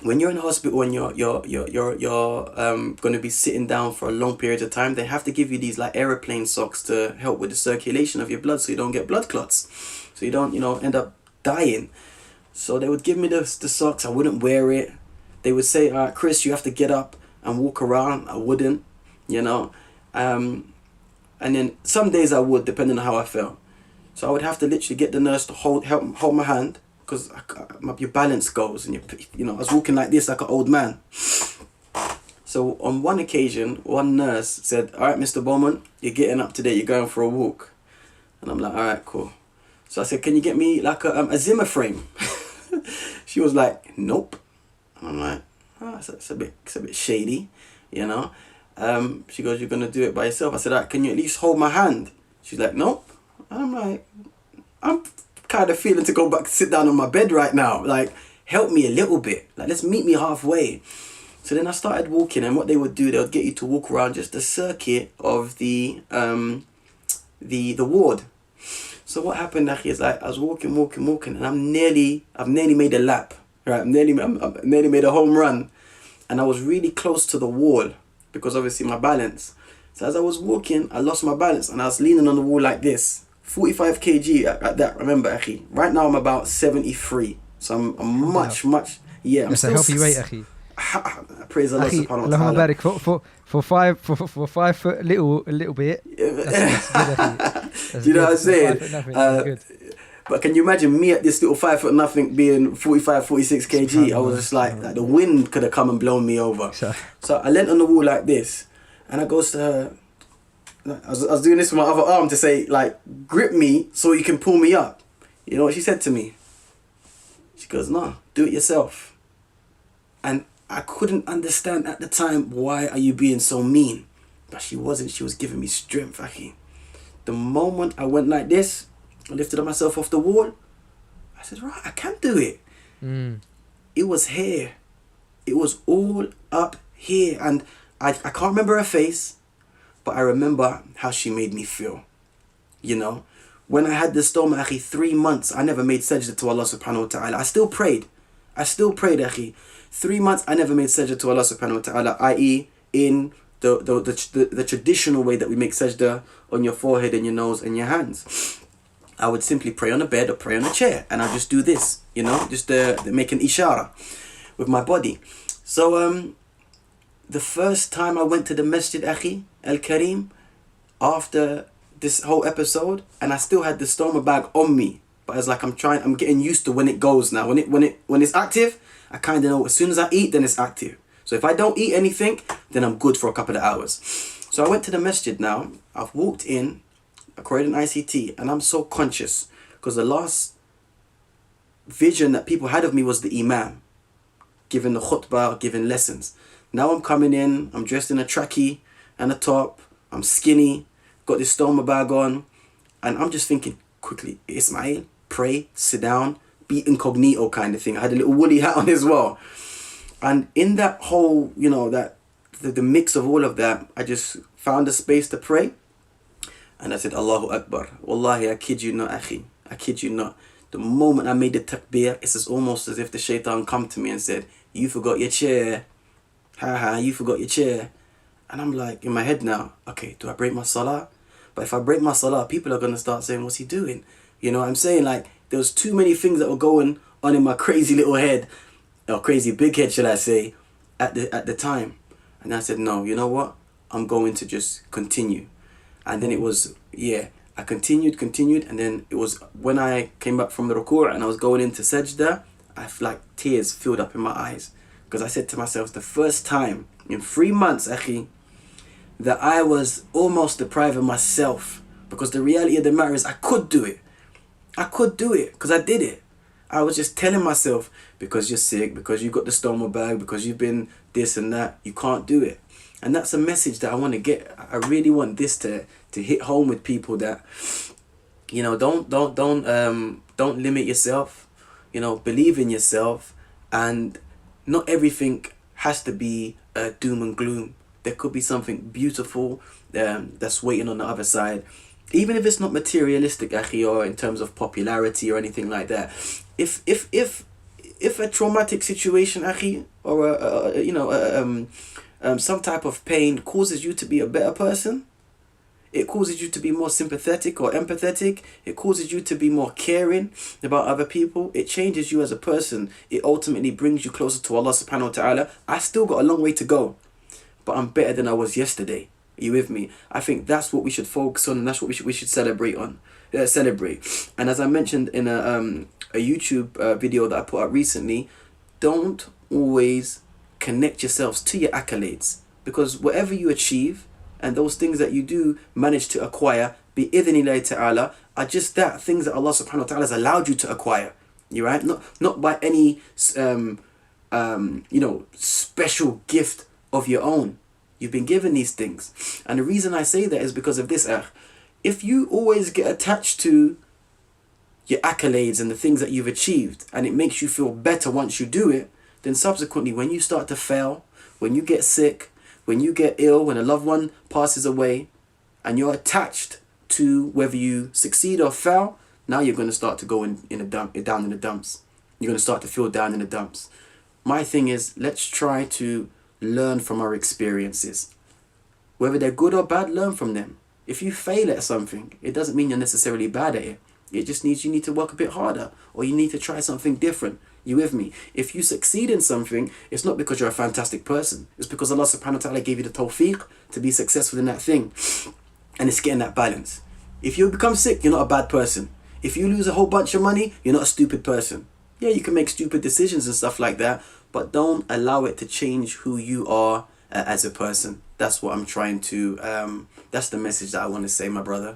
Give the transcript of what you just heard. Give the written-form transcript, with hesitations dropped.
when you're in hospital and you're going to be sitting down for a long period of time, they have to give you these like aeroplane socks to help with the circulation of your blood, so you don't get blood clots, so you don't end up dying. So they would give me the socks. I wouldn't wear it. They would say, all right, Chris, you have to get up and walk around. I wouldn't, you know. And then some days I would, depending on how I felt. So I would have to literally get the nurse to hold my hand, because your balance goes, and I was walking like this, like an old man. So on one occasion, one nurse said, all right, Mr. Beaumont, you're getting up today, you're going for a walk. And I'm like, all right, cool. So I said, can you get me like a Zimmer frame? She was like, nope. And I'm like, oh, it's a bit shady, you know. She goes, you're gonna do it by yourself. I said, all right, can you at least hold my hand? She's like, nope. And I'm like, I'm kind of feeling to go back, sit down on my bed right now. Like, help me a little bit. Like, let's meet me halfway. So then I started walking, and what they would do, they would get you to walk around just the circuit of the ward. So what happened, Akhi, is like I was walking, and I've nearly made a lap. Right, I've nearly made a home run, and I was really close to the wall because obviously my balance. So as I was walking, I lost my balance, and I was leaning on the wall like this. 45 kg at that. Remember, Akhi. Right now I'm about 73, so I'm much. Yeah, I'm That's a healthy weight, Akhi. Praise Allah subhanahu wa ta'ala. ta'ala. For 5 foot a little bit. That's good, Akhi. Do you know what I'm saying? 5 foot nothing, but can you imagine me at this little 5 foot nothing being 45, 46 kg? I was just like the wind could have come and blown me over. So I leant on the wall like this, and I goes to her. I was doing this with my other arm to say, like, grip me so you can pull me up. You know what she said to me? She goes, no, do it yourself. And I couldn't understand at the time, why are you being so mean? But she wasn't. She was giving me strength, Akhi. The moment I went like this, I lifted myself off the wall, I said, right, I can do it. It was here. It was all up here. And I can't remember her face, but I remember how she made me feel. You know, when I had this stoma, Akhi, 3 months, I never made sajda to Allah subhanahu wa ta'ala. I still prayed, Akhi. 3 months, I never made sajda to Allah subhanahu wa ta'ala, i.e. in the traditional way that we make sajda on your forehead and your nose and your hands. I would simply pray on a bed or pray on a chair, and I'd just do this, you know, just make an ishara with my body. So the first time I went to the masjid, Akhi, Al-Kareem, after this whole episode, and I still had the stoma bag on me, but it's like I'm getting used to when it goes now. When it's active, I kind of know as soon as I eat, then it's active. So if I don't eat anything, then I'm good for a couple of hours. So I went to the masjid now. I've walked in, according to ICT, and I'm so conscious because the last vision that people had of me was the imam, giving the khutbah, giving lessons. Now I'm coming in, I'm dressed in a trackie and a top, I'm skinny, got this stoma bag on, and I'm just thinking quickly, Ismael, pray, sit down, be incognito kind of thing. I had a little woolly hat on as well. And in that whole, you know, that the mix of all of that, I just found a space to pray. And I said, Allahu Akbar. Wallahi, I kid you not, Akhi. I kid you not. The moment I made the takbir, it's almost as if the shaitan come to me and said, you forgot your chair. You forgot your chair. And I'm like, in my head now, okay, do I break my salah? But if I break my salah, people are going to start saying, what's he doing? You know what I'm saying? Like, there was too many things that were going on in my crazy little head, or crazy big head, shall I say, at the time. And I said, no, you know what? I'm going to just continue. And then it was, I continued, and then it was when I came back from the ruku' and I was going into sajda, like tears filled up in my eyes. Because I said to myself, the first time in 3 months, Akhi, that I was almost depriving myself. Because the reality of the matter is I could do it. I could do it because I did it. I was just telling myself, because you're sick, because you got the stoma bag, because you've been this and that, you can't do it. And that's a message that I want to get. I really want this to hit home with people, that, you know, don't limit yourself. You know, believe in yourself, and not everything has to be doom and gloom. There could be something beautiful that's waiting on the other side, even if it's not materialistic, Akhi, or in terms of popularity or anything like that. If if a traumatic situation, akhi, or some type of pain causes you to be a better person, it causes you to be more sympathetic or empathetic, it causes you to be more caring about other people, it changes you as a person, it ultimately brings you closer to Allah subhanahu wa ta'ala. I still got a long way to go, but I'm better than I was yesterday. Are you with me? I think that's what we should focus on, and that's what we should celebrate on. Celebrate. And as I mentioned in a YouTube video that I put up recently, don't always connect yourselves to your accolades, because whatever you achieve and those things that you do manage to acquire, bi-idhnillahi ta'ala, are just that, things that Allah subhanahu wa ta'ala has allowed you to acquire. You right? Not by any special gift of your own. You've been given these things. And the reason I say that is because of this. If you always get attached to your accolades and the things that you've achieved, and it makes you feel better once you do it, then subsequently when you start to fail, when you get sick, when you get ill, when a loved one passes away, and you're attached to whether you succeed or fail, now you're going to start to go down in the dumps. You're going to start to feel down in the dumps. My thing is, let's try to learn from our experiences. Whether they're good or bad, learn from them. If you fail at something, it doesn't mean you're necessarily bad at it. It just means you need to work a bit harder, or you need to try something different. You with me? If you succeed in something, it's not because you're a fantastic person. It's because Allah subhanahu wa ta'ala gave you the tawfiq to be successful in that thing. And it's getting that balance. If you become sick, you're not a bad person. If you lose a whole bunch of money, you're not a stupid person. Yeah, you can make stupid decisions and stuff like that, but don't allow it to change who you are as a person. That's what I'm trying to, that's the message that I want to say, my brother.